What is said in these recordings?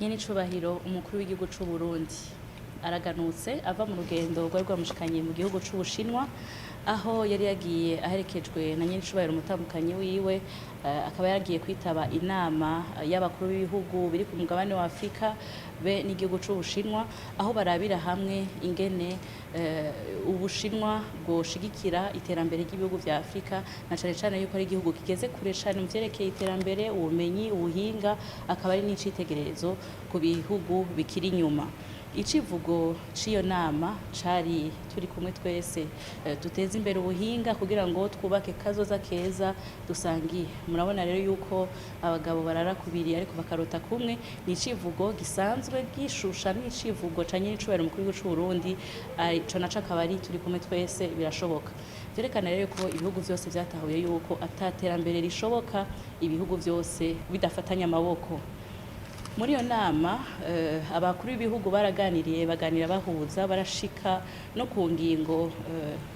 Nyenicubahiro umukuru w'igihugu c'u Burundi araganutse ava mu rugendo rwari rwamushikanye mu gihugu c'Ubushinwa aho yari yagiye aherekejwe na nyenicubahiro umutambukanyi wiwe akaba yagiye kwitaba inama y'abakuru b'ibihugu biri ku mugabane wa Afrika be n'igihugu c'Ubushinwa aho barabira hamwe ingene Ubushinwa bwoshigikira iterambere ry'ibihugu vya Afrika na cane cane yuko ari igihugu kigeze kure cane mu vyerekeye iterambere ubumenyi ubuhinga akaba ari n'icitegererezo ku bihugu bikiri inyuma. Icivugo c'iyo nama cari turi kumwe twese duteze imbere ubuhinga kugira ngo twubake kazoza keza dusangiye. Murabona rero yuko abagabo barara kubiri ariko bakarota kumwe, ni icivugo gisanzwe gishusha n'icivugo ca nyenicubahiro umukuru w'igihugu c'u Burundi, ico naco akaba ari turi kumwe twese birashoboka. Vyerekana rero ko ibihugu vyose vyatahuye yuko ataterambere rishoboka ibihugu vyose bidafatanya amaboko. Muri iyo nama abakuru b'ibihugu baraganiriye baganira bahuza barashika no ku ngingo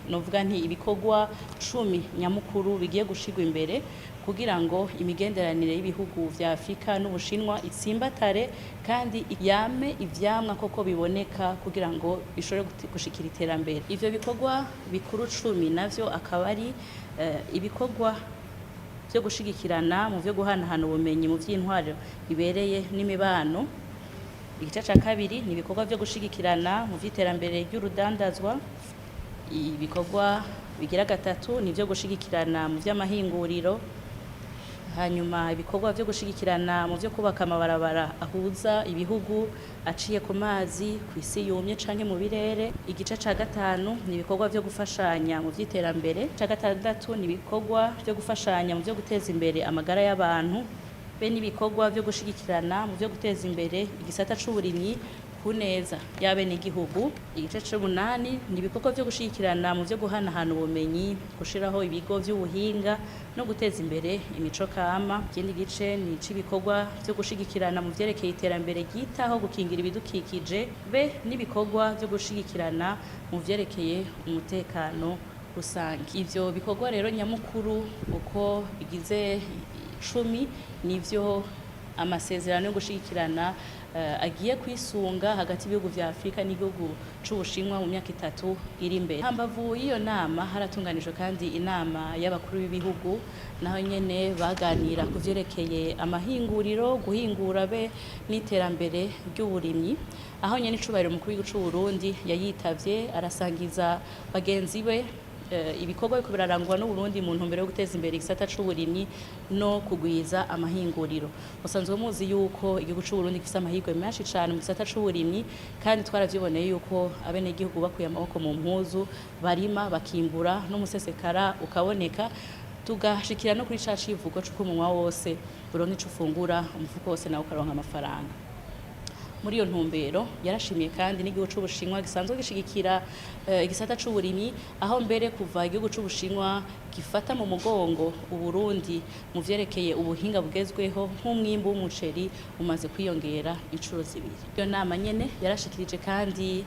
novuga nti ibikorwa 10 nyamukuru bigiye gushigwa imbere kugira ngo imigenderanire y'ibihugu vya Afrika n'Ubushinwa itsimbatare kandi yame ivyamwa koko biboneka kugira ngo bishobore gushikira iterambere. Ivyo bikorwa bikuru 10 navyo akaba ari ibikorwa vyo gushigikirana mu vyo guhanahana ubumenyi mu vy'intwaro bibereye n'imibano. Igice ca kabiri ni ibikorwa vyo gushigikirana mu vy'iterambere ry'urudandazwa. Ibikorwa bigira gatatu ni vyo gushigikirana mu vy'amahinguriro. Hanyuma ibikorwa vyo gushigikirana mu vyo kubaka amabarabara ahuza ibihugu aciye ku mazi kw'isi yumye canke mu birere. Igice ca gatanu ni ibikorwa vyo gufashanya mu vy'iterambere. Ca gatandatu ni ibikorwa vyo gufashanya mu vyo guteza imbere amagara y'abantu be n'ibikorwa vyo gushigikirana mu vyo guteza imbere igisata c'uburimyi ku neza y'abenegihugu. Igice c'umunani ni ibikorwa vyo gushigikirana mu vyo guhanahana ubumenyi, gushiraho ibigo vy'ubuhinga no guteza imbere imico kama. Ikindi gice ni ic'ibikorwa vyo gushigikirana mu vyerekeye iterambere ryitaho gukingira ibidukikije be n'ibikorwa vyo gushigikirana mu vyerekeye umutekano rusange. Ivyo bikorwa rero nyamukuru uko bigize 10 nivyo amasezerano yo gushigikirana agiye kwisunga hagati y'ibihugu vya Afrika n'igihugu c'Ubushinwa mu myaka 3 iri imbere. Hambavu y'iyo nama haratunganijwe kandi inama y'abakuru b'ibihugu naho nyene baganira ku vyerekeye amahinguriro, guhingura be n'iterambere ry'uburimyi, aho nyene icubahiro umukuru w'igihugu c'u Burundi yayitavye arasangiza bagenzi be ibikorwa biko birarangwa n'u Burundi mu ntumbero yo guteza imbere igisata c'uburimyi no kugwiza amahinguriro. Musanzwe muzi yuko igihugu c'u Burundi gifise amahirwe menshi cane mu gisata c'uburimyi kandi twaravyiboneye yuko abenegihugu bakuye amaboko mu mpuzu barima bakimbura n'umusesekara ukaboneka, tugashikira no kuri ca civugo c'uko umunwa wose uronka ico ufungura umufuko wose nawe ukaronka amafaranga. Muri iyo ntumbero yarashimiye kandi n'igihugu c'Ubushinwa gisanzwe gishigikira igisata c'uburimyi, aho mbere kuva igihugu c'Ubushinwa gifata mu mugongo Uburundi mu vyerekeye ubuhinga bugezweho nk'umwimbu w'umuceri umaze kwiyongera incuro 2. Iyo nama nyene yarashikirije kandi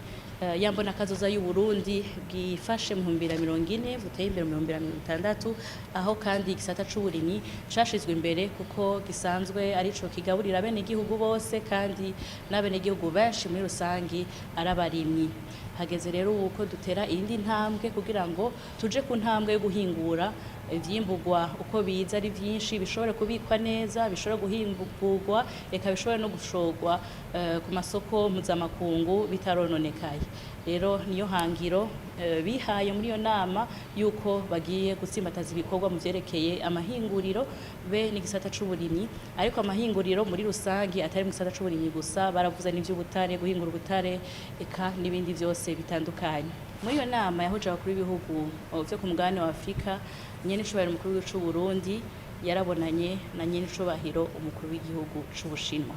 yambona kazoza y'u Burundi bwifashe mu 2040 buteye imbere mu 2060, aho kandi igisata c'uburimyi cashizwe imbere kuko gisanzwe arico kigaburira abenegihugu bose kandi n'abenegihugu benshi muri rusangi arabarimyi. Hageze rero uko dutera indi ntambwe kugira ngo tuje ku ntambwe yo guhingura ivyimburwa uko biza ari vyinshi bishobore kubikwa neza, bishobore guhingurwa eka bishobore no gushorwa ku masoko mpuzamakungu bitarononekaye. Rero niyo hangiro bihaye muri iyo nama yuko bagiye gutsimbataza ibikorwa mu vyerekeye amahinguriro be n'igisata c'uburimyi, ariko amahinguriro muri rusangi atari mu gisata c'uburimyi gusa, baravuze n'ivy'ubutare, guhingura ubutare eka n'ibindi vyose bitandukanye. Muri iyo nama yahuje abakuru b'ibihugu vyo ku mugabane wa Afrika, nyenicubahiro umukuru w'igihugu c'u Burundi yarabonanye na nyenicubahiro umukuru w'igihugu c'Ubushinwa.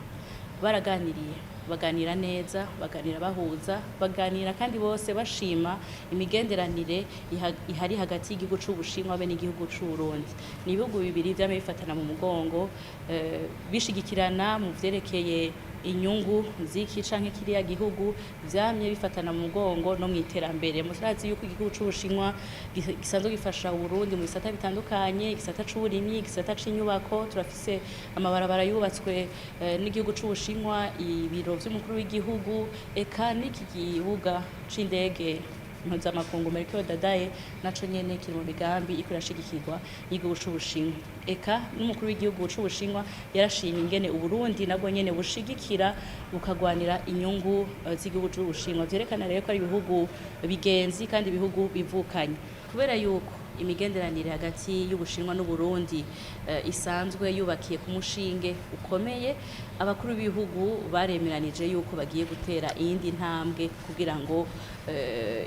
Baraganiriye, baganira neza, baganira bahuza, baganira kandi bose bashima imigenderanire ihari hagati y'igihugu c'Ubushinwa be n'igihugu c'u Burundi. Ni ibihugu bibiri vyame bifatana mu mugongo bishigikirana mu vyerekeye inyungu z'iki canke kiriya gihugu vyamye bifatana mu mugongo no mw'iterambere. Murazi yuko igihugu c'Ubushinwa gisanzwe gifasha Uburundi mu bisata bitandukanye, igisata c'uburimyi, igisata c'inyubako. Turafise amabarabara yubatswe n'igihugu c'Ubushinwa, ibiro vy'umukuru w'igihugu, eka n'iki kibuga c'indege mpuzamakungu Melchior Ndadaye naco nyene kiri mu migambi iriko irashigikirwa n'igihugu c'Ubushinwa. Eka n'umukuru w'igihugu c'Ubushinwa yarashimye ingene Uburundi nabwo nyene bushigikira bukagwanira inyungu z'igihugu c'Ubushinwa. Vyerekana rero ko ari ibihugu bigenzi kandi ibihugu bivukanye, kubera yuko imigenderanire hagati y'Ubushinwa n'Uburundi isanzwe yubakiye ku mushinge ukomeye. Abakuru b'ibihugu baremeranije yuko bagiye gutera iyindi ntambwe kugira ngo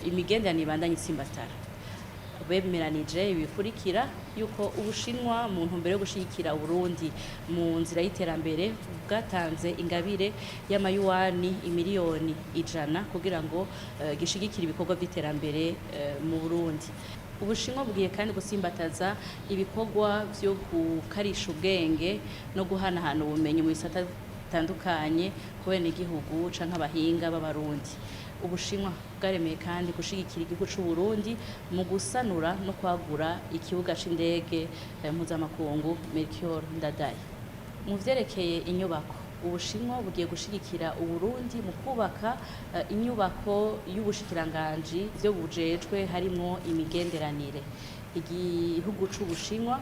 imigenderanire ibandanye itsimbatara. Bemeranije ibikurikira yuko Ubushinwa mu ntumbero yo gushigikira Uburundi mu nzira y'iterambere bwatanze ingabire y'amayuwani imiliyoni 100 kugira ngo gishigikire ibikorwa vy'iterambere mu Burundi. Ubushinwa bugiye kandi gusimbataza ibikorwa vyo gukarisha ubwenge no guhanahana ubumenyi mu bisata bitandukanye ku benegihugu canke abahinga b'Abarundi. Ubushinwa bwaremeye kandi gushigikira igihugu c'Uburundi mu gusanura no kwagura ikibuga c'indege mpuzamakungu Melchior Ndadaye. Mu vyerekeye inyubako, Ubushinwa bugiye gushigikira Uburundi mu kubaka inyubako y'ubushikiranganji vyo bujejwe harimwo imigenderanire. Igihugu c'Ubushinwa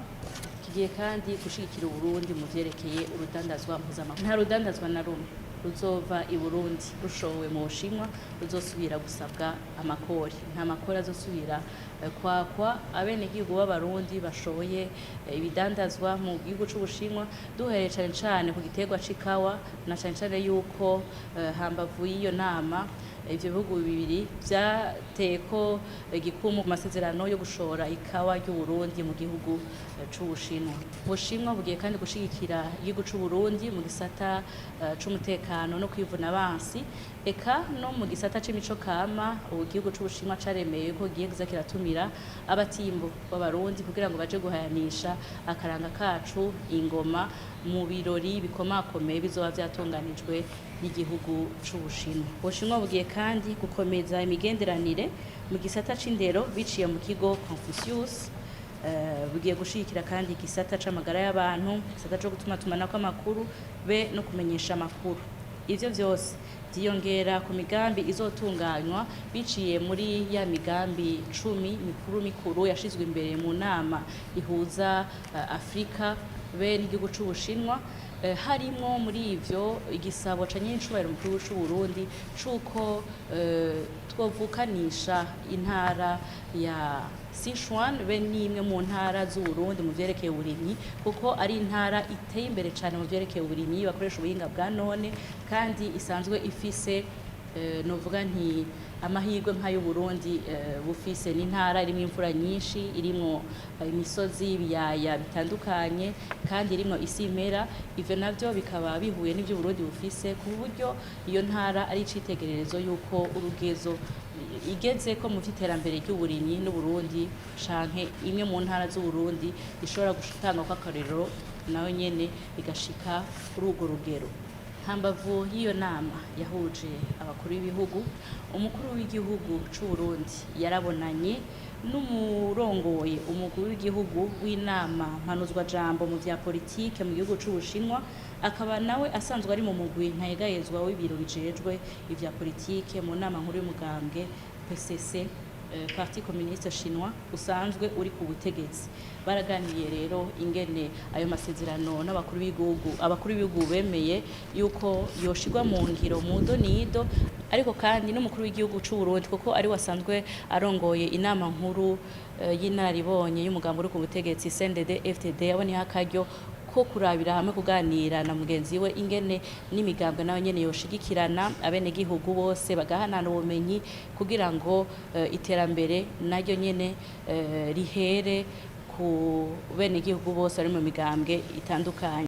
kigiye kandi gushigikira Uburundi mu vyerekeye urudandazwa mpuzamakungu. Nta rudandazwa na rumwe ruzova i Burundi rushowe mu Bushinwa ruzosubira gusabwa amakori. Nta makori azosubira kwakwa abenegihugu b'Abarundi bashoboye ibidandazwa mu gihugu c'Ubushinwa, duhereye cane cane ku giterwa c'ikawa, na cane cane yuko hambavu y'iyo nama ivyo bihugu bibiri vyateko igikumu ku masezerano yo gushora ikawa ry'Uburundi mu gihugu c'Ubushinwa. Ubushinwa bugiye kandi gushigikira igihugu c'Uburundi mu gisata c'umutekano no kwivuna abansi, eka no mu gisata c'imico kama. Igihugu c'Ubushinwa caremeye ko giye kuza kiratumira abatimbo b'Abarundi kugira ngo baje guhayanisha akaranga kacu, ingoma mu birori bikomakomeye bizoba vyatunganijwe n'igihugu c'Ubushinwa. Ubushinwa bugiye kandi gukomeza imigenderanire mu gisata c'indero biciye mu kigo Confucius. Bugiye gushigikira kandi igisata c'amagara y'abantu, igisata co gutumatumanako amakuru be no kumenyesha amakuru. Ivyo vyose vyiyongera ku migambi izotunganywa biciye muri ya migambi 10 mikuru yashizwe imbere mu nama ihuza Afrika be n'igihugu c'Ubushinwa. Harimwo muri ivyo igisabo ca nyincubahiro mu gihugu c'Uburundi cuko twovukanisha intara ya Sichuan be n'imwe mu ntara z'Uburundi mu vyerekeye uburimyi, kuko ari intara iteye imbere cane mu vyerekeye uburimyi, bakoresha ubuhinga bwa none kandi isanzwe ifise novuga nti amahirwe nk'ay'Uburundi bufise. N'intara irimwo imvura nyinshi, irimwo imisozi, ibiyaya bitandukanye kandi irimwo isi impera. Ivyo navyo bikaba bihuye n'ivyo Uburundi bufise, ku buryo iyo ntara ari icitegererezo yuko urugezo igeze ko mu vy'iterambere ry'uburimyi n'Uburundi canke imwe mu ntara z'Uburundi ishobora gutanga kw'akarorero nayo nyene igashika kuri urwo rugero. Hambavu y'iyo nama yahuje abakuru b'ibihugu, umukuru w'igihugu c'Uburundi yarabonanye n'umurongoye umugwi w'igihugu w'inama mpanuzwa jambo mu vya politike mu gihugu c'Ubushinwa, akaba nawe asanzwe ari mu mugwi ntayegayezwa w'ibiro bijejwe ivya politike mu nama nkuru y'umugambwe PCC, Parti communiste chinois, usanzwe uri ku butegetsi. Baraganiye rero ingene ayo masezerano n'abakuru b'ibihugu bemeye yuko yoshirwa mu ngiro mu donido, ariko kandi n'umukuru w'igihugu c'Uburundi kuko ari wasanzwe arongoye inama nkuru y'inararibonye y'umugambi uri ku butegetsi CNDD FDD, yaboneye akaryo ko kurabira hamwe kuganira na mugenzi we ingene n'imigambwe nayo nyene yoshigikirana, abenegihugu bose bagahanana ubumenyi kugira ngo iterambere naryo nyene rihere ku benegihugu bose bari mu migambwe itandukanye.